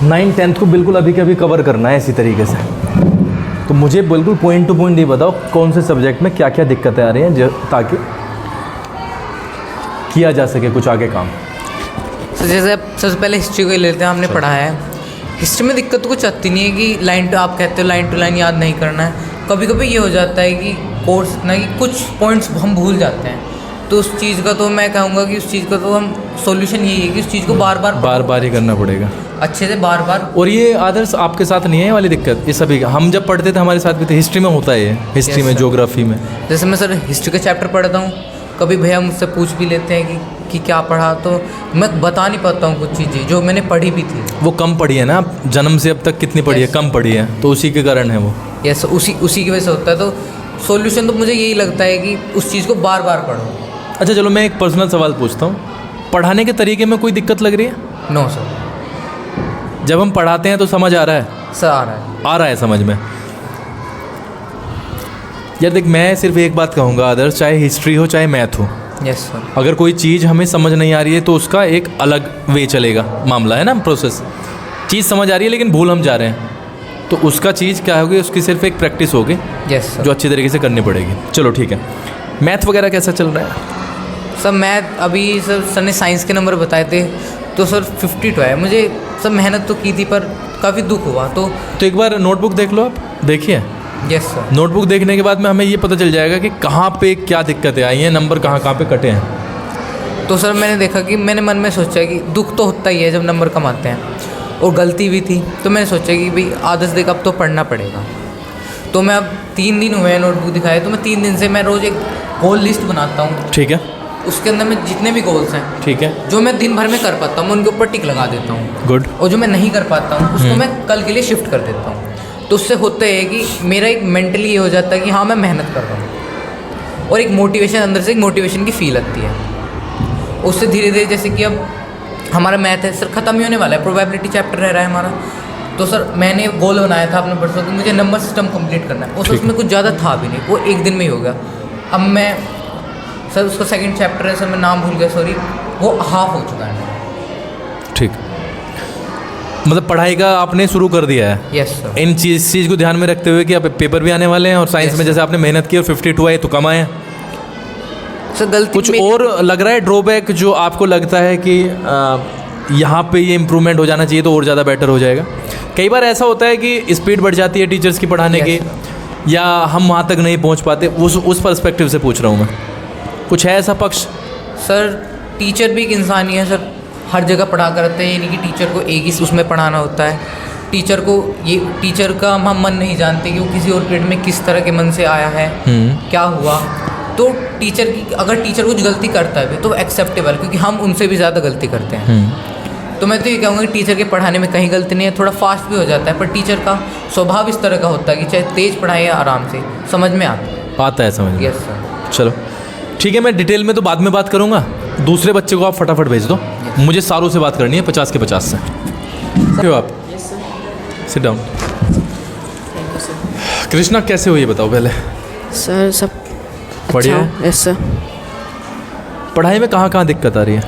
9th-10th को बिल्कुल अभी के अभी कवर करना है इसी तरीके से। तो मुझे बिल्कुल पॉइंट टू पॉइंट ये बताओ कौन से सब्जेक्ट में क्या क्या दिक्कतें आ रही हैं ताकि किया जा सके कुछ आगे काम। तो जैसे सबसे पहले हिस्ट्री को ही लेते हैं, हमने पढ़ा है। हिस्ट्री में दिक्कत तो कुछ आती नहीं है कि लाइन टू, आप कहते हो लाइन टू लाइन याद नहीं करना है। कभी कभी ये हो जाता है कि कोर्स इतना कि कुछ पॉइंट्स हम भूल जाते हैं, तो उस चीज़ का तो मैं कहूँगा कि उस चीज़ का तो हम सॉल्यूशन यही है कि उस चीज़ को बार बार ही करना पड़ेगा अच्छे से बार। और ये आदर्श आपके साथ नहीं है वाली दिक्कत, ये सभी हम जब पढ़ते थे हमारे साथ भी थे, हिस्ट्री में होता है ये, हिस्ट्री में ज्योग्राफी में। जैसे मैं सर हिस्ट्री का चैप्टर पढ़ता हूँ, कभी भैया मुझसे पूछ भी लेते हैं कि क्या पढ़ा, तो मैं बता नहीं पाता हूँ कुछ चीज़ें जो मैंने पढ़ी भी थी। वो कम पढ़ी है ना, जन्म से अब तक कितनी पढ़ी है, कम पढ़ी है, तो उसी के कारण है वो। यस, उसी की वजह से होता है। तो सॉल्यूशन तो मुझे यही लगता है कि उस चीज़ को बार पढ़ो। अच्छा चलो मैं एक पर्सनल सवाल पूछता हूँ, पढ़ाने के तरीके में कोई दिक्कत लग रही है? No sir. जब हम पढ़ाते हैं तो समझ आ रहा है? सर आ रहा है समझ में। यार देख, मैं सिर्फ एक बात कहूँगा आदर्श, चाहे हिस्ट्री हो चाहे मैथ हो, यस सर, अगर कोई चीज़ हमें समझ नहीं आ रही है तो उसका एक अलग वे चलेगा, मामला है ना, प्रोसेस। चीज़ समझ आ रही है लेकिन भूल हम जा रहे हैं, तो उसका चीज़ क्या होगी, उसकी सिर्फ एक प्रैक्टिस होगी, यस सर, जो अच्छी तरीके से करनी पड़ेगी। चलो ठीक है, मैथ वगैरह कैसा चल रहा है? सर मैथ अभी सर ने साइंस के नंबर बताए थे, तो सर 52 है। मुझे सब मेहनत तो की थी पर काफ़ी दुख हुआ। तो एक बार नोटबुक देख लो आप, देखिए। Yes sir. नोटबुक देखने के बाद में हमें ये पता चल जाएगा कि कहाँ पे क्या दिक्कतें आई हैं, नंबर कहाँ पे कटे हैं। तो सर मैंने देखा कि मैंने मन में सोचा कि दुख तो होता ही है जब नंबर कम आते हैं, और गलती भी थी। तो मैंने सोचा कि भाई आदर्श देख अब तो पढ़ना पड़ेगा। तो मैं अब 3 दिन हुए हैं नोटबुक दिखाए, तो मैं 3 दिन से मैं रोज़ एक गोल लिस्ट बनाता हूँ। ठीक है। उसके अंदर मैं जितने भी गोल्स हैं, ठीक है, जो मैं दिन भर में कर पाता हूँ मैं उनके ऊपर टिक लगा देता हूँ। गुड। और जो मैं नहीं कर पाता हूँ उसको मैं कल के लिए शिफ्ट कर देता हूँ। तो उससे होता है कि मेरा एक मेंटली ये हो जाता है कि हाँ मैं मेहनत कर रहा हूँ, और एक मोटिवेशन अंदर से एक मोटिवेशन की फील आती है। उससे धीरे धीरे, जैसे कि अब हमारा मैथ है सर ख़त्म ही होने वाला है, प्रोबेबिलिटी चैप्टर रह रहा है हमारा। तो सर मैंने गोल बनाया था अपने परसों कि मुझे नंबर सिस्टम कंप्लीट करना है, उसमें कुछ ज़्यादा था भी नहीं, वो एक दिन में ही हो गया। अब मैं सर उसका सेकंड चैप्टर है सर, मैं नाम भूल गया सॉरी, वो हाफ हो चुका है। ठीक, मतलब पढ़ाई का आपने शुरू कर दिया है। Yes sir. इन चीज़ को ध्यान में रखते हुए कि अब पेपर भी आने वाले हैं, और साइंस में जैसे आपने मेहनत की और 52 आए तो कम आए। सर गलती कुछ और लग रहा है ड्रॉबैक जो आपको लगता है कि यहाँ पे ये इम्प्रूवमेंट हो जाना चाहिए तो और ज़्यादा बेटर हो जाएगा? कई बार ऐसा होता है कि स्पीड बढ़ जाती है टीचर्स की पढ़ाने की, या हम वहाँ तक नहीं पहुँच पाते, उस पर्सपेक्टिव से पूछ रहा हूँ मैं। कुछ है ऐसा पक्ष? सर टीचर भी एक इंसान ही है सर, हर जगह पढ़ा करते हैं, यानी कि टीचर को एक ही उसमें पढ़ाना होता है। टीचर का हम मन नहीं जानते कि वो किसी और पीरियड में किस तरह के मन से आया है, क्या हुआ। तो अगर टीचर कुछ गलती करता है तो एक्सेप्टेबल, क्योंकि हम उनसे भी ज़्यादा गलती करते हैं। तो मैं तो ये कहूँगा कि टीचर के पढ़ाने में कहीं गलती नहीं है, थोड़ा फास्ट भी हो जाता है, पर टीचर का स्वभाव इस तरह का होता है कि चाहे तेज़ पढ़ाए या आराम से, समझ में आता है समझ में। Yes sir. चलो ठीक है, मैं डिटेल में तो बाद में बात करूँगा। दूसरे बच्चे को आप फटाफट भेज दो, मुझे सारों से बात करनी है 50 के 50 से। क्यों आप सिट डाउन। कृष्णा कैसे हो ये बताओ पहले। सर सब बढ़िया अच्छा है। Yes sir. पढ़ाई में कहाँ दिक्कत आ रही है?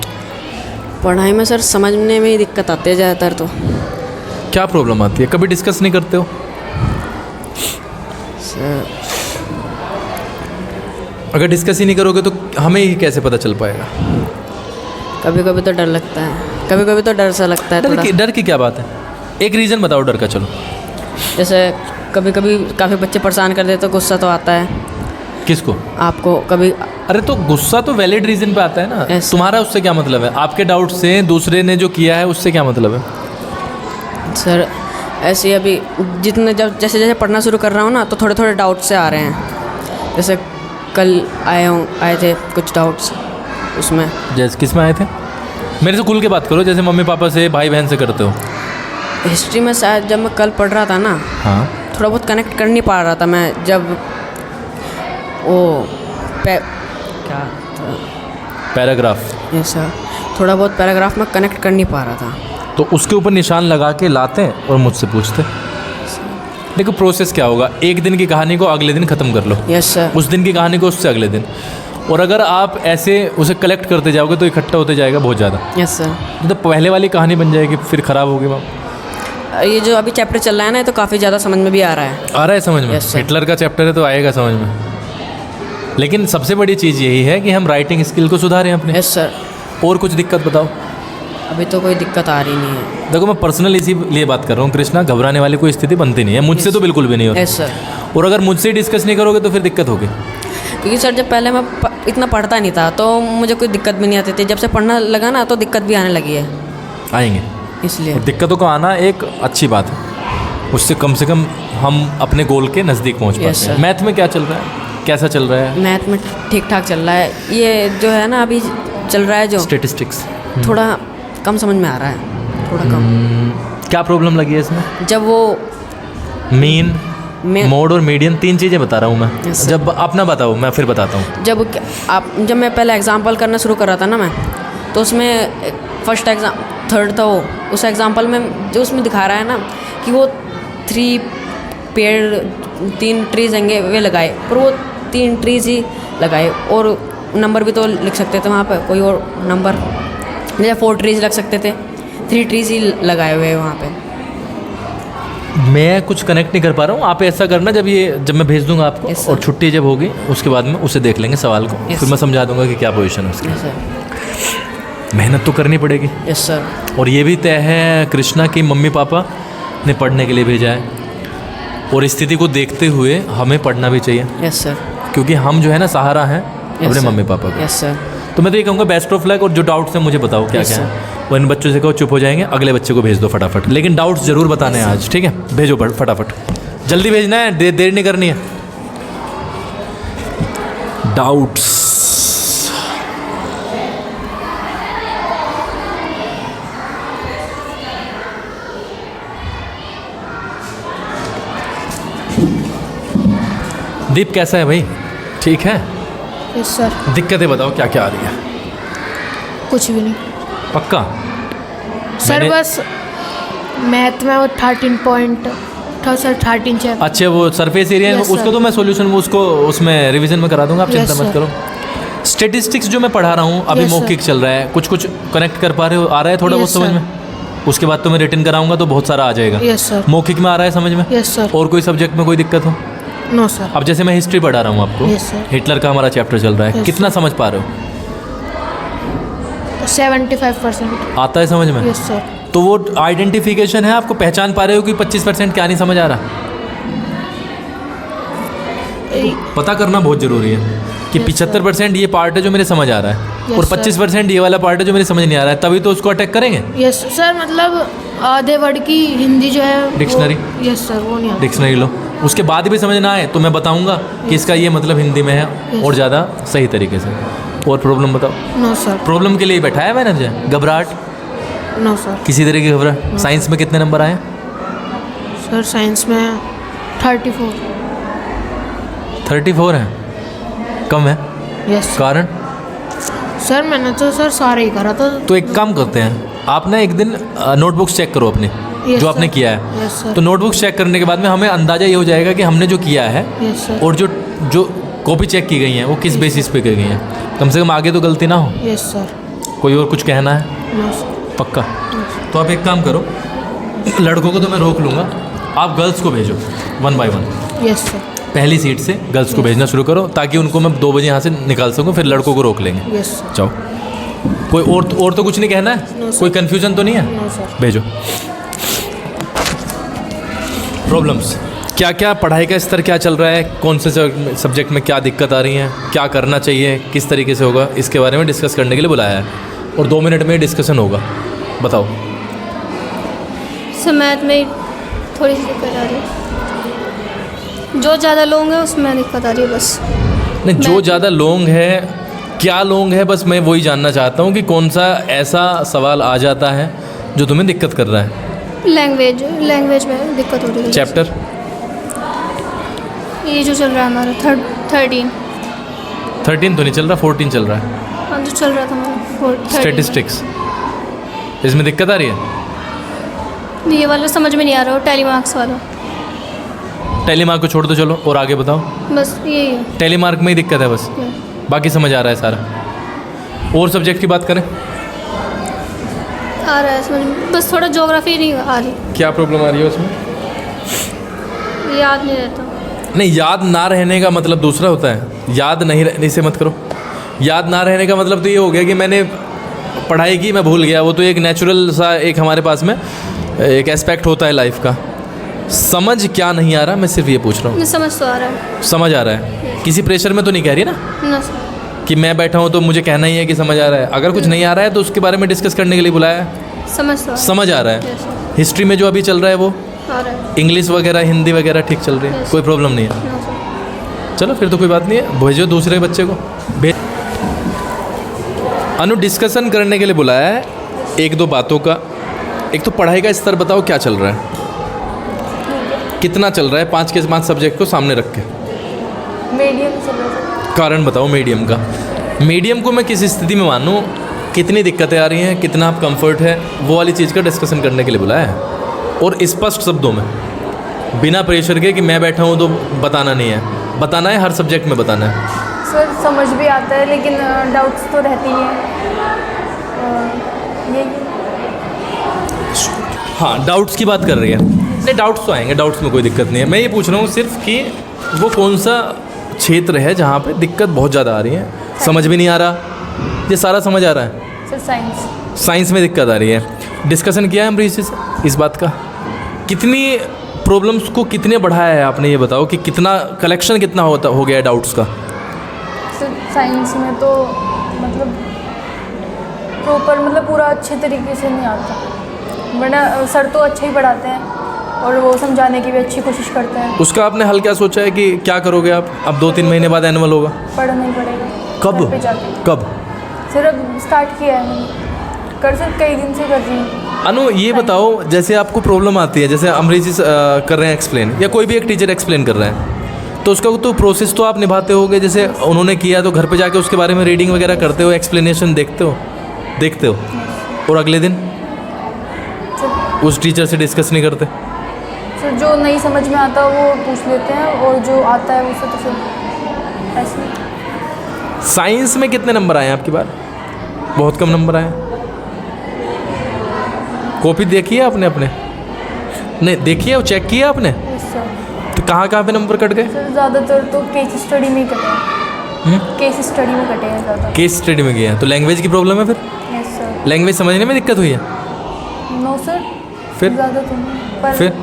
पढ़ाई में सर समझने में ही दिक्कत आती है ज़्यादातर। तो क्या प्रॉब्लम आती है, कभी डिस्कस नहीं करते हो? सर अगर डिस्कस ही नहीं करोगे तो हमें ही कैसे पता चल पाएगा? कभी कभी तो डर लगता है, कभी कभी तो डर सा लगता है। डर की क्या बात है, एक रीज़न बताओ डर का। चलो जैसे कभी कभी काफ़ी बच्चे परेशान कर देते तो गुस्सा तो आता है। किसको? आपको कभी। अरे तो गुस्सा तो वैलिड रीज़न पे आता है ना। तुम्हारा उससे क्या मतलब है? आपके डाउट से दूसरे ने जो किया है उससे क्या मतलब है? सर ऐसे अभी जैसे जैसे पढ़ना शुरू कर रहा हूँ ना, तो थोड़े थोड़े डाउट से आ रहे हैं। जैसे कल आए थे कुछ डाउट्स उसमें। जैसे किस में आए थे? मेरे से खुल के बात करो, जैसे मम्मी पापा से, भाई बहन से करते हो। हिस्ट्री में शायद जब मैं कल पढ़ रहा था ना, हाँ, थोड़ा बहुत कनेक्ट कर नहीं पा रहा था मैं। जब वो पैराग्राफ, यस सर, थोड़ा बहुत पैराग्राफ में कनेक्ट कर नहीं पा रहा था, तो उसके ऊपर निशान लगा के लाते हैं और मुझसे पूछते। देखो प्रोसेस क्या होगा, एक दिन की कहानी को अगले दिन ख़त्म कर लो। Yes sir. उस दिन की कहानी को उससे अगले दिन, और अगर आप ऐसे उसे कलेक्ट करते जाओगे तो इकट्ठा होते जाएगा बहुत ज़्यादा। Yes sir. तो पहले वाली कहानी बन जाएगी, फिर ख़राब होगी मैम। ये जो अभी चैप्टर चल रहा है ना, ये तो काफ़ी ज़्यादा समझ में भी आ रहा है। आ रहा है समझ में? Yes, sir. हिटलर का चैप्टर है तो आएगा समझ में। लेकिन सबसे बड़ी चीज़ यही है कि हम राइटिंग स्किल को सुधारें अपने। Yes sir. और कुछ दिक्कत बताओ। अभी तो कोई दिक्कत आ रही नहीं है। देखो मैं पर्सनल इसीलिए बात कर रहा हूँ कृष्णा, घबराने वाली कोई स्थिति बनती नहीं है, मुझसे तो बिल्कुल भी नहीं होती। Yes sir. और अगर मुझसे डिस्कस नहीं करोगे तो फिर दिक्कत होगी। क्योंकि सर जब पहले मैं इतना पढ़ता नहीं था तो मुझे कोई दिक्कत भी नहीं आती थी, जब से पढ़ना लगा ना तो दिक्कत भी आने लगी है। आएंगे, इसलिए और दिक्कतों का आना एक अच्छी बात है, उससे कम से कम हम अपने गोल के नज़दीक पहुँच Yes, पाते हैं। sir. मैथ में क्या चल रहा है, कैसा चल रहा है? मैथ में ठीक ठाक चल रहा है। ये जो है ना अभी चल रहा है जो स्टेटिस्टिक्स थोड़ा कम समझ में आ रहा है, थोड़ा कम। क्या प्रॉब्लम लगी है इसमें? जब वो मीन, मैं मोड और मीडियन, 3 चीज़ें बता रहा हूँ मैं। Yes, sir. जब अपना बताओ मैं फिर बताता हूँ। जब मैं पहले एग्जाम्पल करना शुरू कर रहा था ना मैं, तो उसमें फर्स्ट एग्ज़ाम थर्ड था वो, उस एग्जाम्पल में जो उसमें दिखा रहा है ना कि वो 3 ट्रीज होंगे वे लगाए, पर वो 3 ट्रीज ही लगाए, और नंबर भी तो लिख सकते थे वहाँ पे कोई और नंबर, जैसे 4 ट्रीज लग सकते थे, 3 ट्रीज ही लगाए हुए हैं वहाँ पे। मैं कुछ कनेक्ट नहीं कर पा रहा हूँ। आप ऐसा करना, जब मैं भेज दूंगा आपको Yes, sir. और छुट्टी जब होगी उसके बाद में उसे देख लेंगे सवाल को, Yes, फिर मैं समझा दूंगा कि क्या पोजीशन है उसकी। Yes sir. मेहनत तो करनी पड़ेगी, यस सर। और ये भी तय है कृष्णा की मम्मी पापा ने पढ़ने के लिए भेजा है, और स्थिति को देखते हुए हमें पढ़ना भी चाहिए, यस सर। क्योंकि हम जो है ना सहारा हैं Yes, अपने sir. मम्मी पापा का। Yes sir. तो मैं तो ये कहूँगा बेस्ट ऑफ लक, और जो डाउट्स हैं मुझे बताओ क्या Yes, क्या sir. है, वो इन बच्चों से कहो चुप हो जाएंगे, अगले बच्चे को भेज दो फटाफट। लेकिन डाउट्स ज़रूर बताने हैं आज, ठीक है? भेजो फटाफट, जल्दी भेजना है, देर नहीं करनी है। डाउट्स दीप कैसा है भाई? ठीक है? Yes sir. दिक्कतें बताओ क्या क्या आ रही है? कुछ भी नहीं पक्का? सर, मैंने- बस मैथ में वो 13 पॉइंट था सर, 13 चैप्टर। अच्छा, वो सरफेस एरिया Yes, उसको sir. तो मैं सॉल्यूशन उसको उसमें रिवीजन में करा दूंगा, आप Yes, चिंता मत sir. करो। स्टेटिस्टिक्स जो मैं पढ़ा रहा हूँ अभी Yes, sir. मौखिक चल रहा है, कुछ कुछ कनेक्ट कर पा रहे हो? आ रहा है थोड़ा बहुत Yes, समझ sir. में? उसके बाद तो मैं रिटर्न कराऊंगा तो बहुत सारा आ जाएगा। Yes sir. मौखिक में आ रहा है समझ में? Yes sir. और कोई सब्जेक्ट में कोई दिक्कत हो? No sir. अब जैसे मैं हिस्ट्री पढ़ा रहा हूँ आपको, Yes, sir. हिटलर का हमारा चैप्टर चल रहा है, Yes, कितना समझ पा रहे हो? 75%। आता है समझ में? Yes sir. तो वो आइडेंटिफिकेशन है, आपको पहचान पा रहे हो कि 25% क्या नहीं समझ आ रहा? पता करना बहुत ज़रूरी है कि 75% ये पार्ट है जो मेरे समझ आ रहा है, Yes, और sir. 25% ये वाला पार्ट है जो मेरे समझ नहीं आ रहा है, तभी तो उसको अटैक करेंगे। यस सर, मतलब आधे वर्ड की हिंदी जो है वो- Dictionary? यस सर, वो नहीं आता। डिक्शनरी लो, उसके बाद भी समझ ना आए तो मैं बताऊंगा कि इसका ये मतलब हिंदी में है, Yes. और ज़्यादा सही तरीके से। और प्रॉब्लम बताओ। No sir. प्रॉब्लम के लिए ही बैठा है मैंने मुझे, घबराहट नो सर। किसी तरह की घबराहट। साइंस में कितने नंबर आए? सर साइंस में 34। 34 हैं, कम है। यस कारण? सर, मैंने तो सर सारे ही करा था। तो एक काम करते हैं, आप ना एक दिन नोटबुक्स चेक करो अपनी, Yes, जो आपने sir. किया है। Yes sir. तो नोटबुक्स चेक करने के बाद में हमें अंदाज़ा ये हो जाएगा कि हमने जो किया है यस सर। और जो कॉपी चेक की गई हैं वो किस बेसिस पे की गई हैं, कम से कम आगे तो गलती ना हो। Yes sir. कोई और कुछ कहना है? No sir. पक्का? तो आप एक काम करो, लड़कों को तो मैं रोक लूँगा, आप गर्ल्स को भेजो 1 by 1। Yes sir. पहली सीट से गर्ल्स को भेजना शुरू करो, ताकि उनको मैं 2 बजे यहाँ से निकाल सकूँ, फिर लड़कों को रोक लेंगे। Yes sir. जाओ। कोई और तो कुछ नहीं कहना है? No, sir. कोई कन्फ्यूजन तो नहीं है? No sir. भेजो। प्रॉब्लम्स क्या क्या, पढ़ाई का स्तर क्या चल रहा है, कौन से सब्जेक्ट में क्या दिक्कत आ रही है, क्या करना चाहिए, किस तरीके से होगा, इसके बारे में डिस्कस करने के लिए बुलाया है, और 2 मिनट में डिस्कशन होगा। बताओ। सर मैथ में थोड़ी सी दिक्कत आ रही है, जो ज़्यादा लोग हैं उसमें दिक्कत आ रही है बस। नहीं, जो ज़्यादा लॉन्ग है, क्या लॉन्ग है, बस मैं वही जानना चाहता हूँ कि कौन सा ऐसा सवाल आ जाता है जो तुम्हें दिक्कत कर रहा है। लैंग्वेज में दिक्कत हो रही है। चैप्टर ये जो चल रहा है हमारा 13 13 तो नहीं चल रहा, 14 चल रहा है। हाँ, जो चल रहा था हमारा 13। स्टेटिस्टिक्स, इसमें दिक्कत आ रही है? ये वाला समझ में नहीं आ रहा, वो टेलीमार्क्स वाला। टेलीमार्क को छोड़ दो, चलो और आगे बताओ। बस यही है। टेलीमार्क में ही दिक्कत है बस, बाकी समझ आ रहा है सारा। और सब्जेक्ट की बात करें? आ रहा है समझ में, बस थोड़ा ज्योग्राफी नहीं आ रही, क्या प्रॉब्लम आ रही है उसमें? याद नहीं रहता। नहीं, याद ना रहने का मतलब दूसरा होता है। याद नहीं रहने से मत करो। याद ना रहने का मतलब तो ये हो गया कि मैंने पढ़ाई की, मैं भूल गया। वो तो एक नेचुरल सा एक हमारे पास में एक एस्पेक्ट होता है लाइफ का। समझ क्या नहीं आ रहा, मैं सिर्फ ये पूछ रहा हूँ। नहीं, समझ तो आ रहा है समझ आ रहा है, किसी प्रेशर में तो नहीं कह रही ना ना सर। कि मैं बैठा हूँ तो मुझे कहना ही है कि समझ आ रहा है। अगर कुछ नहीं आ रहा है तो उसके बारे में डिस्कस करने के लिए बुलाया है। समझ तो आ रहा समझ आ रहा है। है। Yes, sir. हिस्ट्री में जो अभी चल रहा है वो आ रहा है इंग्लिश वगैरह हिंदी वगैरह ठीक चल रही है, Yes. कोई प्रॉब्लम नहीं है। ना सर। चलो फिर तो कोई बात नहीं है, भेजो दूसरे बच्चे को भेज। अनु डिस्कशन करने के लिए बुलाया है एक दो बातों का। एक तो पढ़ाई का स्तर बताओ, क्या चल रहा है, कितना चल रहा है 5 के 5 सब्जेक्ट को सामने रख के। मीडियम चल रहा है। कारण बताओ मीडियम का। मीडियम को मैं किस स्थिति में मानूं, कितनी दिक्कतें आ रही हैं, कितना आप कंफर्ट है, वो वाली चीज़ का डिस्कशन करने के लिए बुलाया है। और स्पष्ट शब्दों में, बिना प्रेशर के कि मैं बैठा हूँ तो बताना नहीं है, बताना है, हर सब्जेक्ट में बताना है। सर समझ भी आता है लेकिन डाउट्स तो रहती ही हैं। यही हाँ, डाउट्स की बात कर रही है। नहीं, डाउट्स तो आएंगे, डाउट्स में कोई दिक्कत नहीं है। मैं ये पूछ रहा हूँ सिर्फ कि वो कौन सा क्षेत्र है जहाँ पे दिक्कत बहुत ज़्यादा आ रही है, समझ भी नहीं आ रहा, ये सारा समझ आ रहा है। Sir science. साइंस में दिक्कत आ रही है। डिस्कशन किया है अमरीश से इस बात का? कितनी प्रॉब्लम्स को कितने बढ़ाया है आपने, ये बताओ कि कितना कलेक्शन कितना हो गया है डाउट्स का? सर साइंस में तो मतलब प्रॉपर मतलब पूरा अच्छे तरीके से नहीं आता, वरना सर तो अच्छा ही पढ़ाते हैं और वो समझाने की भी अच्छी कोशिश करते हैं। उसका आपने हल क्या सोचा है कि क्या करोगे आप? अब 2-3 महीने बाद एनुअल होगा। पढ़ना ही पड़ेगा। कब घर पे जाके। कब? सर अब स्टार्ट किया है मैंने, कर सर कई दिन से कर रही हूँ। अनु ये बताओ, जैसे आपको प्रॉब्लम आती है, जैसे अमरीश जी कर रहे हैं एक्सप्लेन, या कोई भी एक टीचर एक्सप्लेन कर रहा है, तो उसका तो प्रोसेस तो आप निभाते होगे। जैसे उन्होंने किया तो घर पे जाके उसके बारे में रीडिंग वगैरह करते हो, एक्सप्लेनेशन देखते हो, और अगले दिन उस टीचर से डिस्कस नहीं करते? सर जो नहीं समझ में आता वो पूछ लेते हैं और जो आता है उससे तो फिर ऐसे। साइंस में कितने नंबर आए हैं आपकी बार? बहुत कम नंबर आए। कॉपी देखी है आपने अपने? नहीं देखी है, वो चेक किया आपने? Yes sir. तो कहाँ पे नंबर कट गए? सर ज़्यादातर तो केस स्टडी में ही कटे हैं। केस स्टडी में कटे हैं ज़्यादा। केस स्टडी में गए हैं तो लैंग्वेज की प्रॉब्लम है फिर? Yes sir. लैंग्वेज समझने में दिक्कत हुई है? No sir. फिर? ज़्यादा तो नहीं, पर फिर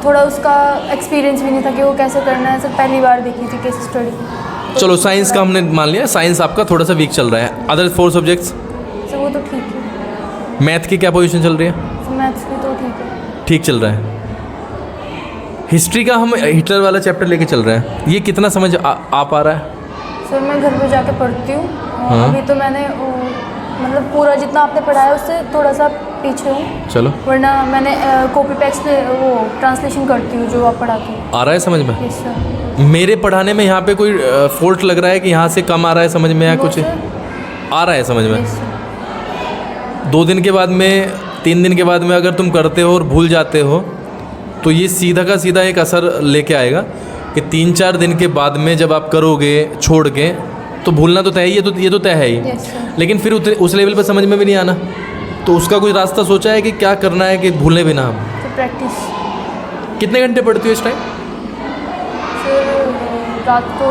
थोड़ा उसका एक्सपीरियंस भी नहीं था कि वो कैसे करना है। सर पहली बार देखी थी केस स्टडी। चलो साइंस का हमने मान लिया, साइंस आपका थोड़ा सा वीक चल रहा है। Other 4 subjects? सर वो तो ठीक है। मैथ की क्या पोजीशन चल रही है? मैथ्स भी तो ठीक है। ठीक चल रहा है। हिस्ट्री का हम हिटलर वाला चैप्टर लेके चल रहे हैं, ये कितना समझ आ पा रहा है? सर मैं घर पे जाके पढ़ती हूँ। हाँ। अभी तो मैंने मतलब पूरा जितना आपने पढ़ाया उससे थोड़ा सा पीछे हूँ, चलो, वरना मैंने कॉपी पेस्ट वो ट्रांसलेशन करती हूँ जो आप पढ़ाती हूँ। आ रहा है समझ में? Yes sir. मेरे पढ़ाने में यहाँ पे कोई फॉल्ट लग रहा है कि यहाँ से कम आ रहा है समझ में, या नो कुछ सर। आ रहा है समझ में? Yes sir. 2 दिन के बाद में, 3 दिन के बाद में अगर तुम करते हो और भूल जाते हो तो ये सीधा का सीधा एक असर लेके आएगा कि 3-4 दिन के बाद में जब आप करोगे छोड़ के तो भूलना तो तय ही है, ये तो तय है ही। Yes sir. लेकिन फिर उस लेवल पर समझ में भी नहीं आना, तो उसका कोई रास्ता सोचा है कि क्या करना है कि भूलने भी ना हम? तो प्रैक्टिस। कितने घंटे पढ़ती हो इस टाइम? फिर रात को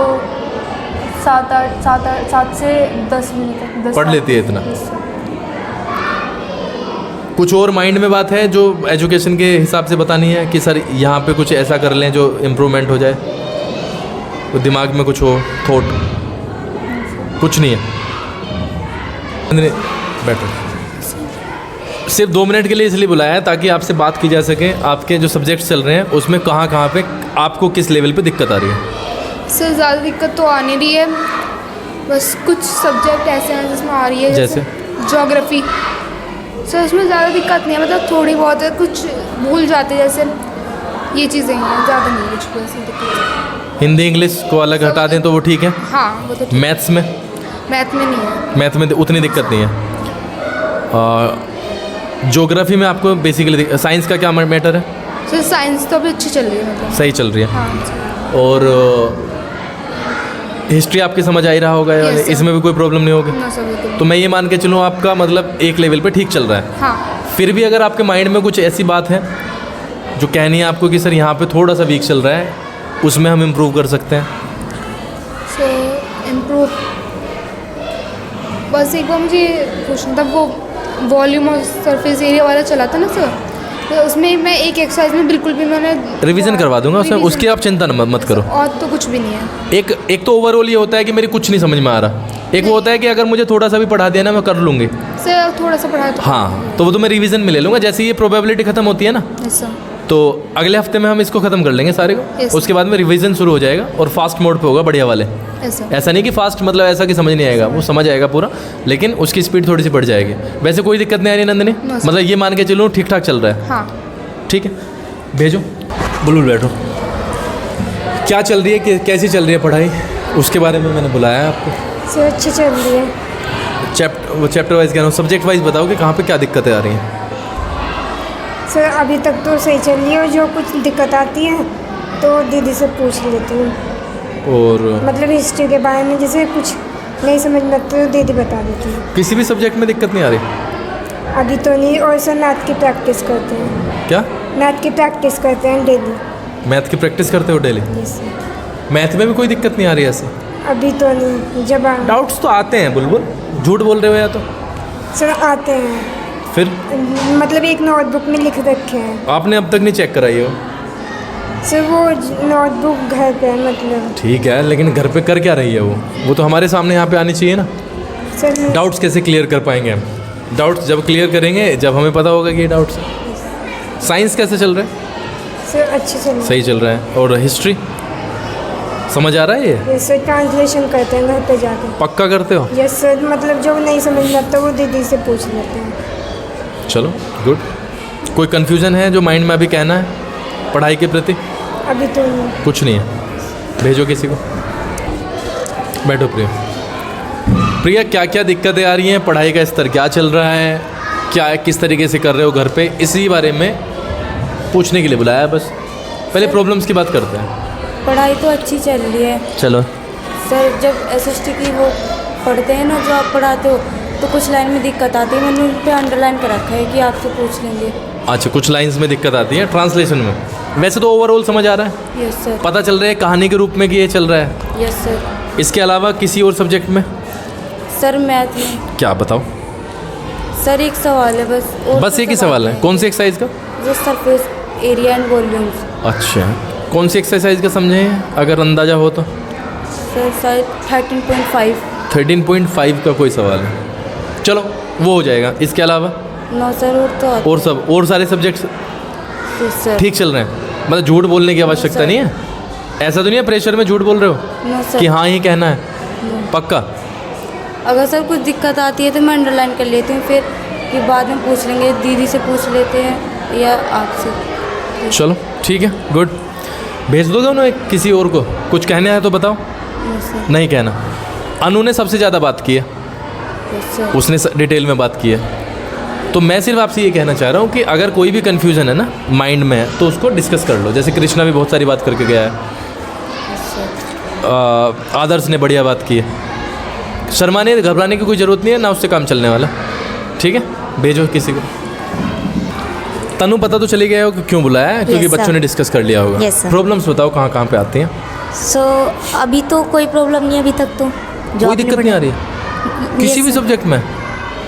7 से 10 बजे तक 10 पढ़ लेती है इतना? Yes sir. कुछ और माइंड में बात है जो एजुकेशन के हिसाब से बतानी है कि सर यहाँ पे कुछ ऐसा कर लें जो इम्प्रूवमेंट हो जाए? तो दिमाग में कुछ हो थॉट? कुछ नहीं है। बैठो। सिर्फ 2 मिनट के लिए इसलिए बुलाया है ताकि आपसे बात की जा सके। आपके जो सब्जेक्ट्स चल रहे हैं उसमें कहाँ पे आपको किस लेवल पे दिक्कत आ रही है? सर ज़्यादा दिक्कत तो आ नहीं रही है, बस कुछ सब्जेक्ट ऐसे हैं जिसमें आ रही है, जैसे ज्योग्राफी। सर इसमें ज़्यादा दिक्कत नहीं है, मतलब थोड़ी बहुत है, कुछ भूल जाते जैसे ये चीज़ें हैं, ज़्यादा नहीं है कुछ ऐसी दिक्कत। हिंदी इंग्लिश को अलग हटा दें तो वो ठीक है? हाँ वो तो ठीक। मैथ्स में? मैथ में नहीं है। मैथ में उतनी दिक्कत नहीं है। ज्योग्राफी में आपको बेसिकली साइंस का क्या मैटर है? सर साइंस तो अभी अच्छी चल रही है, मतलब सही चल रही है। हाँ सर। और हिस्ट्री आपकी समझ आ ही रहा होगा ये वाले, Yes, sir. इसमें भी कोई प्रॉब्लम नहीं होगी। ना सर बिल्कुल। तो मैं ये मान के चलूँ आपका मतलब एक लेवल पे ठीक चल रहा है। हाँ फिर भी अगर आपके माइंड में कुछ ऐसी बात है जो कहनी है आपको कि सर यहाँ पे थोड़ा सा वीक चल रहा है, उसमें हम इम्प्रूव कर सकते हैं। सो इम्प्रूव, बस एक बार मुझे पूछना था, वो वॉल्यूम और सरफेस एरिया वाला चला था ना सर, तो उसमें मैं एक एक्सरसाइज में बिल्कुल भी मैंने रिवीजन करवा दूंगा उसमें, रिवीजन- उसकी आप चिंता मत करो। और तो कुछ भी नहीं है। एक तो ओवरऑल ये होता है कि मेरी कुछ नहीं समझ में आ रहा, एक वो होता है कि अगर मुझे थोड़ा सा भी पढ़ा दिया ना मैं कर लूँगी। सर थोड़ा सा पढ़ा तो हाँ, तो वो तो मैं रिवीजन में ले लूँगा। जैसे ये प्रोबेबिलिटी खत्म होती है ना, यस सर। तो अगले हफ्ते में हम इसको ख़त्म कर लेंगे सारे को। Yes. उसके बाद में रिवीजन शुरू हो जाएगा और फास्ट मोड पे होगा, बढ़िया वाले। Yes sir. ऐसा नहीं कि फास्ट मतलब ऐसा कि समझ नहीं आएगा, वो समझ आएगा पूरा, लेकिन उसकी स्पीड थोड़ी सी बढ़ जाएगी। वैसे कोई दिक्कत नहीं आ रही नंदिनी? No, sir. मतलब ये मान के चलो ठीक ठाक चल रहा है। हाँ ठीक है, भेजो। बुलबुल बैठो। क्या चल रही है कि कैसी चल रही है पढ़ाई, उसके बारे में मैंने बुलाया है आपको। सर अच्छी चल रही है। चैप्टर वाइज कह रहा हूँ, सब्जेक्ट वाइज बताओ कि कहाँ पे क्या दिक्कतें आ रही हैं। सर अभी तक तो सही चल रही है, और जो कुछ दिक्कत आती है तो दीदी से पूछ लेती हूँ। और मतलब हिस्ट्री के बारे में जैसे कुछ नहीं समझ में आता तो दीदी बता देती है। किसी भी सब्जेक्ट में दिक्कत नहीं आ रही? अभी तो नहीं। और सर मैथ की प्रैक्टिस करते हैं। क्या मैथ की प्रैक्टिस करते हैं डेली। मैथ की प्रैक्टिस करते हो डेली? Yes sir. मैथ में भी कोई दिक्कत नहीं आ रही ऐसे? अभी तो नहीं। जब डाउट्स तो आते हैं बुलबुल, झूठ बोल रहे हो या तो? सर आते हैं, फिर मतलब एक नोटबुक में लिख रखे हैं। आपने अब तक नहीं चेक कराई हो? सर वो नोटबुक घर पे है मतलब। ठीक है, लेकिन घर पे कर क्या रही है वो तो हमारे सामने यहाँ पे आनी चाहिए ना। सर डाउट्स कैसे क्लियर कर पाएंगे हम? डाउट्स जब क्लियर करेंगे जब हमें पता होगा कि ये डाउट्स है। साइंस कैसे चल रहा है? सर अच्छी चल रही सही चल रहा है। और हिस्ट्री समझ आ रहा है ये? है। सर ट्रांसलेशन करते हैं घर पे जाकर। पक्का करते हो? यस सर, मतलब जो नहीं समझ में आता वो दीदी से पूछ लेते हैं। चलो गुड। कोई कन्फ्यूज़न है जो माइंड में अभी कहना है पढ़ाई के प्रति? अभी तो नहीं। कुछ नहीं है, भेजो किसी को। बैठो प्रिया। प्रिया, क्या क्या दिक्कतें आ रही हैं, पढ़ाई का स्तर क्या चल रहा है, क्या किस तरीके से कर रहे हो घर पे, इसी बारे में पूछने के लिए बुलाया बस। पहले प्रॉब्लम्स की बात करते हैं। पढ़ाई तो अच्छी चल रही है चलो। सर। जब एसएसटी की वो पढ़ते हैं ना जो आप पढ़ाते हो, तो कुछ लाइन में दिक्कत आती है, मैंने उन पर अंडरलाइन कर रखा है कि आपसे पूछ लेंगे। अच्छा, कुछ लाइंस में दिक्कत आती है ट्रांसलेशन में। वैसे तो ओवरऑल समझ आ रहा है, यस सर। पता चल रहा है कहानी के रूप में कि ये चल रहा है। Yes sir. इसके अलावा किसी और सब्जेक्ट में? सर मैथ में क्या बताओ? सर एक सवाल है बस। और बस तो एक ही सवाल है। कौन सी एक्सरसाइज का? जो सरफेस एरिया एंड वॉल्यूम्स। अच्छा, कौन सी एक्सरसाइज का समझे हैं अगर अंदाज़ा हो तो? सर शायद 13.5। 13.5 का कोई सवाल है, चलो वो हो जाएगा। इसके अलावा? No sir. और तो आते और सब और सारे सब्जेक्ट्स हैं। सर ठीक चल रहे हैं? मतलब झूठ बोलने की आवश्यकता सर। नहीं है? ऐसा तो नहीं है प्रेशर में झूठ बोल रहे हो नो सर। कि हाँ ही कहना है? पक्का? अगर सर कुछ दिक्कत आती है तो मैं अंडरलाइन कर लेती हूँ, फिर कि बाद में पूछ लेंगे, दीदी से पूछ लेते हैं या आपसे। चलो ठीक है, गुड। भेज दोगे उन्हें किसी और को? कुछ कहना है तो बताओ। No sir. नहीं कहना? अनु ने सबसे ज़्यादा बात की है, यस सर। उसने डिटेल में बात की है। तो मैं सिर्फ आपसे ये कहना चाह रहा हूँ कि अगर कोई भी कन्फ्यूज़न है ना माइंड में है तो उसको डिस्कस कर लो। जैसे कृष्णा भी बहुत सारी बात करके गया है, आदर्श ने बढ़िया बात की है। शर्माने घबराने की कोई ज़रूरत नहीं है ना, उससे काम चलने वाला। ठीक है, भेजो किसी को। तनु, पता तो चली गया हो कि क्यों बुलाया है? क्योंकि Yes, sir. बच्चों ने डिस्कस कर लिया होगा। Yes, sir. प्रॉब्लम्स बताओ कहाँ कहाँ पे आती हैं? सो अभी तो कोई प्रॉब्लम नहीं है अभी तक तो। कोई दिक्कत नहीं आ रही है किसी भी सब्जेक्ट में?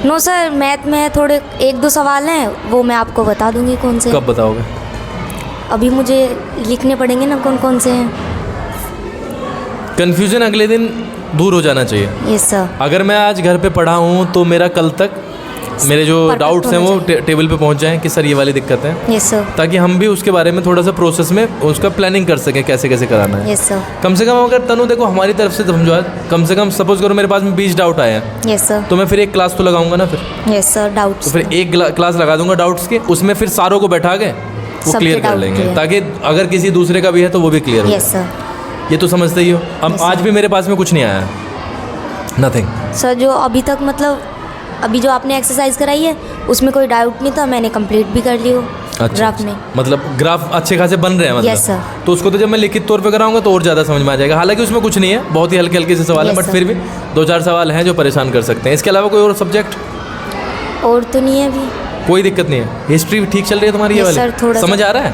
नो सर, मैथ में थोड़े 1-2 सवाल हैं, वो मैं आपको बता दूंगी कौन से। कब बताओगे? अभी मुझे लिखने पड़ेंगे ना कौन कौन से हैं। कन्फ्यूज़न अगले दिन दूर हो जाना चाहिए। Yes sir. अगर मैं आज घर पे पढ़ा हूँ तो मेरा कल तक मेरे जो Perfect डाउट्स हैं होना वो टेबल पे पहुँच जाएं कि सर ये वाली दिक्कत है, यस सर। ताकि हम भी उसके बारे में थोड़ा सा प्रोसेस में उसका प्लानिंग कर सकें कैसे कैसे कराना है। Yes sir. कम से कम अगर तनु देखो हमारी तरफ से समझो, कम से कम सपोज करो मेरे पास में 20 डाउट आए हैं, यस सर। तो मैं फिर एक क्लास तो लगाऊंगा ना। फिर यस सर। तो डाउट्स। फिर एक क्लास लगा दूंगा डाउट्स की, उसमें फिर सारों को बैठा के वो सबके क्लियर कर doubt लेंगे, clear। ताकि अगर किसी दूसरे का भी है तो वो भी क्लियर हो यस जाए। सर। ये तो समझते ही हो। अब Yes, आज sir. भी मेरे पास में कुछ नहीं आया, नथिंग। सर जो अभी तक मतलब अभी जो आपने एक्सरसाइज कराई है उसमें कोई डाउट नहीं था, मैंने कंप्लीट भी कर ली हो ग्राफ में। मतलब ग्राफ अच्छे खासे बन रहे हैं मतलब। Yes, sir. तो उसको तो जब मैं लिखित तौर पे कराऊंगा तो और ज़्यादा समझ में आ जाएगा। हालांकि उसमें कुछ नहीं है, बहुत ही हल्के हल्के से सवाल है, Yes, बट sir. फिर भी 2-4 सवाल हैं जो परेशान कर सकते हैं। इसके अलावा कोई और सब्जेक्ट? और तो नहीं है अभी। कोई दिक्कत नहीं है? हिस्ट्री ठीक चल रही है तुम्हारी? ये Yes, वाली sir, थोड़ा समझ सा। आ रहा है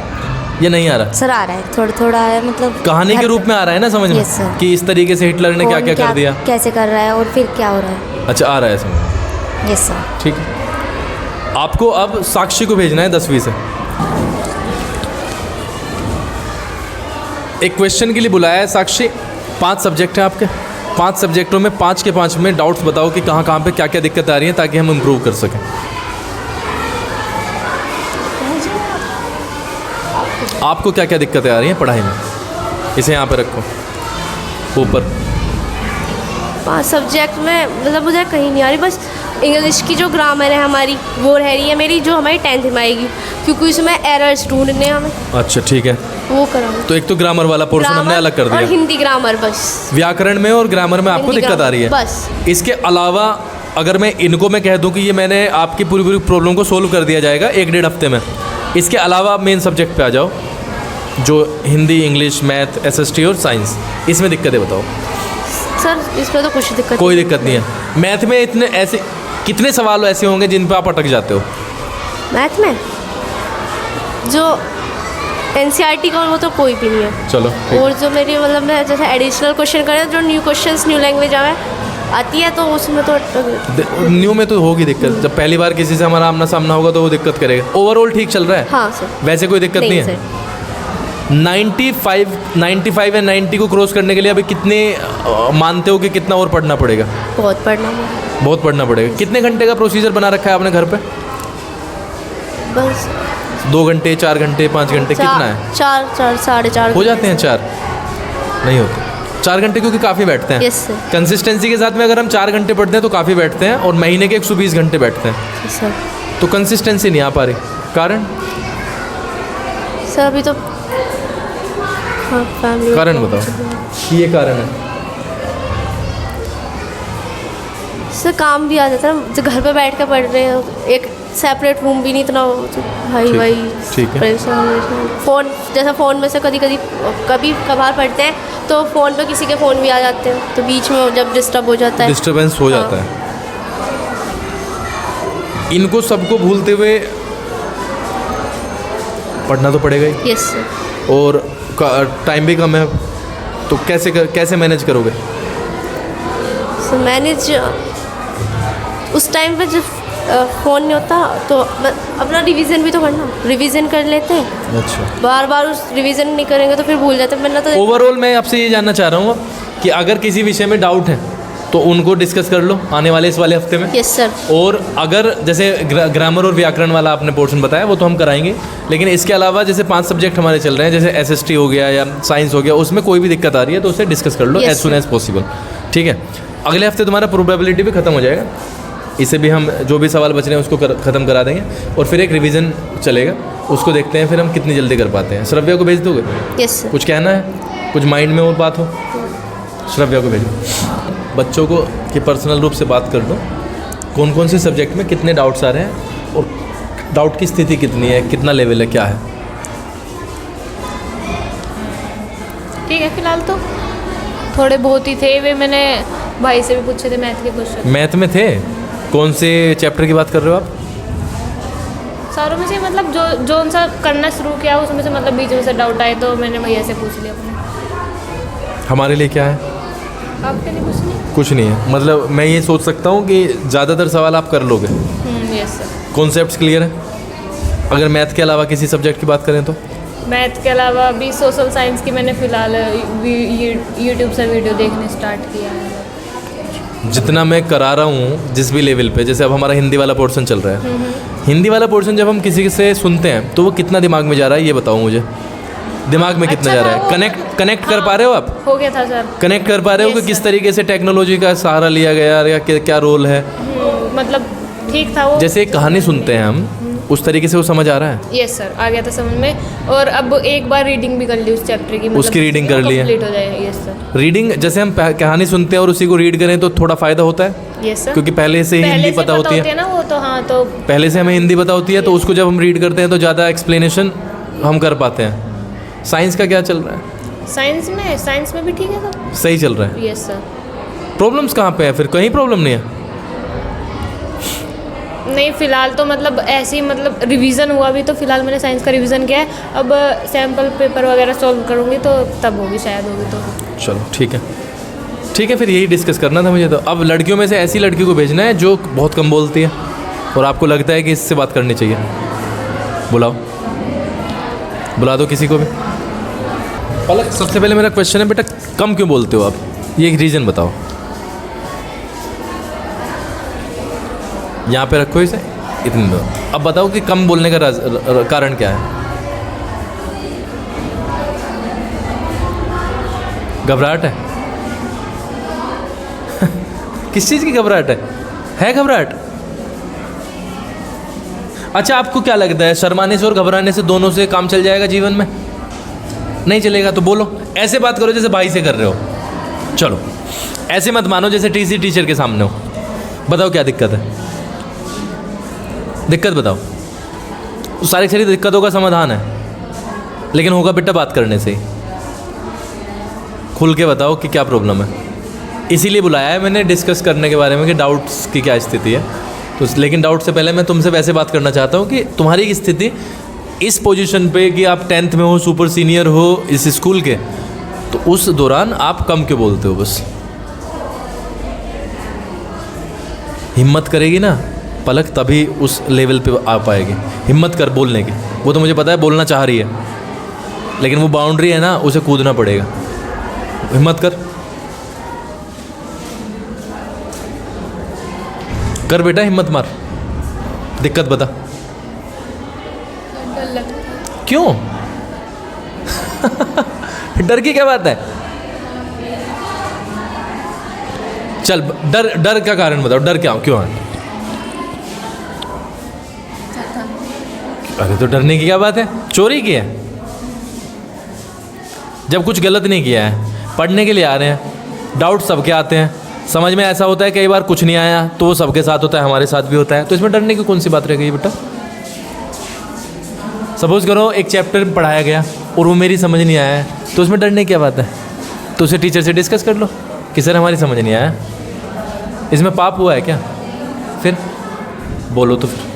या नहीं आ रहा? सर आ रहा है, थोड़ा थोड़ा है, मतलब कहानी के रूप में आ रहा है ना समझ में? Yes, sir. कि इस तरीके से हिटलर ने क्या कौन क्या कर दिया। कैसे कर रहा है और फिर क्या हो रहा है। अच्छा, आ रहा है समझ। Yes sir. ठीक है, आपको अब साक्षी को भेजना है 10वीं से। एक क्वेश्चन के लिए बुलाया है साक्षी। 5 सब्जेक्ट हैं आपके, 5 सब्जेक्टों में 5 के 5 में डाउट्स बताओ कि कहाँ कहाँ पे क्या क्या दिक्कत आ रही है ताकि हम इम्प्रूव कर सकें। आपको क्या क्या दिक्कतें आ रही हैं पढ़ाई में? इसे यहाँ पे रखो ऊपर। 5 सब्जेक्ट में मतलब मुझे कहीं नहीं आ रही, बस इंग्लिश की जो ग्रामर है हमारी वो रह रही है मेरी, जो हमारी 10th में आएगी, क्योंकि उसमें एरर्स ढूंढने हमें, अच्छा ठीक है, वो कराओ। तो एक तो ग्रामर वाला पोर्शन हमने अलग कर और दिया। हिंदी ग्रामर बस, व्याकरण में और ग्रामर में आपको हिंदी दिक्कत आ ग्रामर, रही है बस। इसके अलावा अगर मैं इनको मैं कह दूं कि ये मैंने आपकी पूरी पूरी प्रॉब्लम को सोल्व कर दिया जाएगा 1-1.5 हफ्ते में, इसके अलावा आप मेन सब्जेक्ट पे आ जाओ जो हिंदी, इंग्लिश, मैथ, SST और साइंस, इसमें दिक्कतें बताओ। सर इसमें तो कुछ दिक्कत कोई दिक्कत नहीं है। मैथ में इतने ऐसे कितने सवाल ऐसे होंगे जिन पे आप अटक जाते हो? मैथ में जो NCERT का वो तो कोई भी नहीं है। चलो ठीक। और जो मेरी मतलब मैं जैसे एडिशनल क्वेश्चन करें, जो न्यू क्वेश्चंस न्यू लैंग्वेज में आती है, तो उसमें तो न्यू में तो होगी दिक्कत, जब पहली बार किसी से हमारा आमना सामना होगा तो वो दिक्कत करेगा। ओवरऑल ठीक चल रहा है? हाँ सर। वैसे कोई दिक्कत नहीं है? 95 या 90 को क्रॉस करने के लिए अभी कितने मानते हो कि कितना और पढ़ना पड़ेगा? बहुत पढ़ना पड़ेगा। बहुत पढ़ना पड़ेगा। कितने घंटे का प्रोसीजर बना रखा है आपने घर पे? बस 2 घंटे, 4 घंटे, 5 घंटे, कितना है? 4 साढ़े 4 हो जाते हैं 4? नहीं होते 4 घंटे, क्योंकि काफ़ी बैठते हैं। Yes sir. कंसिस्टेंसी के साथ में अगर हम 4 घंटे पढ़ते हैं तो काफ़ी बैठते हैं, और महीने के 120 घंटे बैठते हैं, सर। तो कंसिस्टेंसी नहीं आ पा रही। कारण? सर अभी तो हाँ, फैमिली कारण बताओ कि ये कारण है। सर काम भी आ जाता है, जो घर पे बैठ के पढ़ रहे हो, एक सेपरेट रूम भी नहीं, इतना भाई ठीक है। परेशान। फ़ोन जैसा फ़ोन में से कभी कभार पढ़ते हैं तो फ़ोन पे किसी के फ़ोन भी आ जाते हैं, तो बीच में जब डिस्टर्ब हो जाता है, डिस्टर्बेंस हो जाता है। इनको सबको भूलते हुए पढ़ना तो पड़ेगा ही। Yes sir. और टाइम भी कम है, तो कैसे मैनेज करोगे? सो मैनेज उस टाइम पे जब फ़ोन नहीं होता तो अपना रिवीजन भी तो करना, रिवीजन कर लेते हैं। अच्छा, बार बार उस रिवीजन नहीं करेंगे तो फिर भूल जाते हैं। मैंने तो ओवरऑल मैं आपसे ये जानना चाह रहा हूँ कि अगर किसी विषय में डाउट है तो उनको डिस्कस कर लो आने वाले इस वाले हफ्ते में। Yes sir. और अगर जैसे ग्रामर और व्याकरण वाला आपने पोर्शन बताया वो तो हम कराएंगे, लेकिन इसके अलावा जैसे 5 सब्जेक्ट हमारे चल रहे हैं, जैसे SST हो गया या साइंस हो गया, उसमें कोई भी दिक्कत आ रही है तो उसे डिस्कस कर लो Yes, as soon as possible. ठीक है, अगले हफ्ते तुम्हारा प्रोबेबिलिटी भी खत्म हो जाएगा, इसे भी हम जो भी सवाल बच रहे हैं उसको ख़त्म करा देंगे, और फिर एक रिवीजन चलेगा, उसको देखते हैं फिर हम कितनी जल्दी कर पाते हैं। श्रव्या को भेज दोगे? Yes sir. कुछ कहना है, कुछ माइंड में और बात हो, श्रव्या को भेजो। बच्चों को कि पर्सनल रूप से बात कर दो, कौन कौन से सब्जेक्ट में कितने डाउट्स आ रहे हैं और डाउट की स्थिति कितनी है, कितना लेवल है, क्या है। ठीक है, फिलहाल तो थोड़े बहुत ही थे वे, मैंने भाई से भी पूछे थे मैथ के क्वेश्चन। मैथ में थे? कौन से चैप्टर की बात कर रहे हो आप? सारों में से मतलब जो उनसा करना शुरू किया उसमें से मतलब बीच में से डाउट आए तो मैंने भैया से पूछ लिया अपने। हमारे लिए क्या है? आपके लिए कुछ नहीं? कुछ नहीं है, मतलब मैं ये सोच सकता हूँ कि ज़्यादातर सवाल आप कर लोगे। Yes sir. कॉन्सेप्ट्स क्लियर है? अगर मैथ के अलावा किसी सब्जेक्ट की बात करें तो? मैथ के अलावा अभी सोशल साइंस की मैंने फ़िलहाल यूट्यूब से वीडियो देखने स्टार्ट किया है। जितना मैं करा रहा हूँ जिस भी लेवल पे, जैसे अब हमारा हिंदी वाला पोर्शन चल रहा है, हिंदी वाला पोर्शन जब हम किसी से सुनते हैं तो वो कितना दिमाग में जा रहा है ये बताओ मुझे। दिमाग में कितना जा रहा है? कनेक्ट कर पा रहे हो आप? हो गया था सर। कनेक्ट कर पा रहे हो कि किस तरीके से टेक्नोलॉजी का सहारा लिया गया या क्या रोल है? मतलब ठीक था वो। जैसे एक कहानी सुनते हैं हम उस तरीके से वो समझ आ रहा है? यस सर, आ गया था समझ में। और अब एक बार रीडिंग भी कर ली उस चैप्टर की, उसकी रीडिंग कर ली है, कंप्लीट हो जाएगा। Yes sir. रीडिंग जैसे हम कहानी सुनते हैं और उसी को रीड करें तो थोड़ा फ़ायदा होता है, यस सर, क्योंकि पहले से ही हिंदी पता होती है ना वो, तो हाँ, तो पहले से हमें हिंदी पता होती है, तो उसको जब हम रीड करते हैं तो ज़्यादा एक्सप्लेनेशन हम कर पाते हैं। साइंस का क्या चल रहा है? साइंस में भी ठीक है सर, सही चल रहा है। Yes sir. प्रॉब्लम्स कहाँ पे है फिर? कहीं प्रॉब्लम नहीं है? नहीं, फ़िलहाल तो मतलब ऐसे ही, मतलब रिवीजन हुआ भी, तो फ़िलहाल मैंने साइंस का रिवीजन किया है। अब सैम्पल पेपर वगैरह सॉल्व करूँगी तो तब होगी, शायद होगी तो। चलो ठीक है, ठीक है, फिर यही डिस्कस करना था मुझे। तो अब लड़कियों में से ऐसी लड़की को भेजना है जो बहुत कम बोलती है और आपको लगता है कि इससे बात करनी चाहिए। बुलाओ, बुला दो किसी को भी। पलक, सबसे पहले मेरा क्वेश्चन है बेटा, कम क्यों बोलते हो आप? ये एक रीज़न बताओ। यहाँ पे रखो इसे, इतनी दो। अब बताओ कि कम बोलने का कारण क्या है? घबराहट है? किस चीज़ की घबराहट है घबराहट? अच्छा, आपको क्या लगता है शर्माने से और घबराने से दोनों से काम चल जाएगा जीवन में? नहीं चलेगा तो बोलो, ऐसे बात करो जैसे भाई से कर रहे हो। चलो, ऐसे मत मानो जैसे टीचर के सामने हो। बताओ क्या दिक्कत है? दिक्कत बताओ। सारी दिक्कतों का समाधान है, लेकिन होगा बेटा बात करने से ही। खुल के बताओ कि क्या प्रॉब्लम है। इसीलिए बुलाया है मैंने डिस्कस करने के बारे में कि डाउट्स की क्या स्थिति है। तो लेकिन डाउट से पहले मैं तुमसे वैसे बात करना चाहता हूँ कि तुम्हारी स्थिति इस पोजीशन पे कि आप 10th में हो, सुपर सीनियर हो इस स्कूल के, तो उस दौरान आप कम क्यों बोलते हो? बस हिम्मत करेगी ना पलक, तभी उस लेवल पे आ पाएगी। हिम्मत कर बोलने की। वो तो मुझे पता है बोलना चाह रही है, लेकिन वो बाउंड्री है ना, उसे कूदना पड़ेगा। हिम्मत कर बेटा, हिम्मत मार। दिक्कत बता। क्यों? डर की क्या बात है? चल, डर का कारण बताओ। डर क्यों है? अरे तो डरने की क्या बात है? चोरी की है? जब कुछ गलत नहीं किया है, पढ़ने के लिए आ रहे हैं। डाउट सबके आते हैं, समझ में ऐसा होता है कई बार कुछ नहीं आया तो वो सबके साथ होता है, हमारे साथ भी होता है। तो इसमें डरने की कौन सी बात रह गई बेटा? सपोज करो एक चैप्टर पढ़ाया गया और वो मेरी समझ नहीं आया है, तो उसमें डरने की क्या बात है? तो उसे टीचर से डिस्कस कर लो कि सर हमारी समझ नहीं आया। इसमें पाप हुआ है क्या? फिर बोलो तो फिर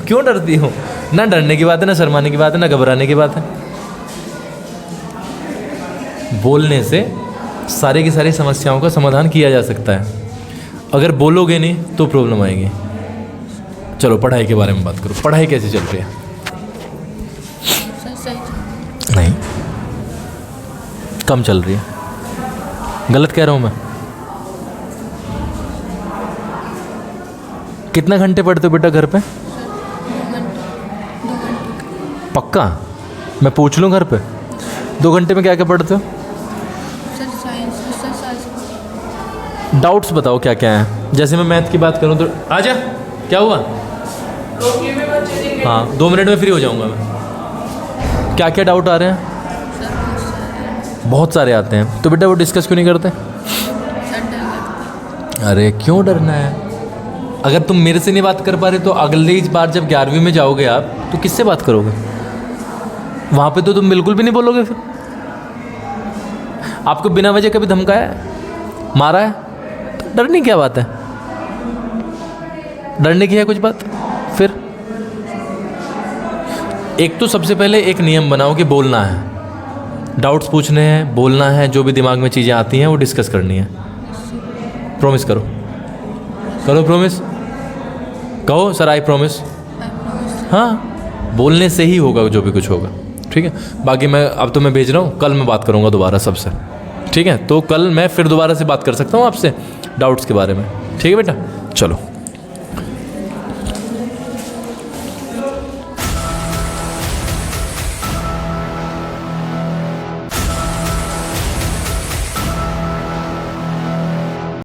क्यों डरती हूँ? ना डरने की बात है, ना शर्माने की बात है, ना घबराने की बात है। बोलने से सारी की सारी समस्याओं का समाधान किया जा सकता है। अगर बोलोगे नहीं तो प्रॉब्लम आएगी। चलो पढ़ाई के बारे में बात करो। पढ़ाई कैसी चल रही है? नहीं, कम चल रही है। गलत कह रहा हूँ मैं? कितना घंटे पढ़ते हो बेटा घर पे? पक्का? मैं पूछ लूँ घर पे? 2 घंटे में क्या क्या पढ़ते हो? डाउट्स बताओ क्या क्या है। जैसे मैं मैथ की बात करूँ तो आजा, क्या हुआ? हाँ, 2 मिनट में फ्री हो जाऊँगा मैं। क्या क्या डाउट आ रहे हैं? बहुत सारे आते हैं। तो बेटा वो डिस्कस क्यों नहीं करते? अरे क्यों डरना है? अगर तुम मेरे से नहीं बात कर पा रहे तो अगली बार जब 11वीं में जाओगे आप, तो किससे बात करोगे? वहाँ पे तो तुम बिल्कुल भी नहीं बोलोगे। फिर आपको बिना वजह कभी धमकाया है, मारा है? तो डरने की क्या बात है? डरने की है कुछ बात? फिर एक तो सबसे पहले एक नियम बनाओ कि बोलना है, डाउट्स पूछने हैं, बोलना है, जो भी दिमाग में चीज़ें आती हैं वो डिस्कस करनी है। प्रॉमिस करो, करो प्रॉमिस, कहो सर आई प्रॉमिस। हाँ, बोलने से ही होगा जो भी कुछ होगा। ठीक है, बाकी अब तो मैं भेज रहा हूँ, कल मैं बात करूँगा दोबारा सबसे। ठीक है, तो कल मैं फिर दोबारा से बात कर सकता हूँ आपसे डाउट्स के बारे में। ठीक है बेटा, चलो।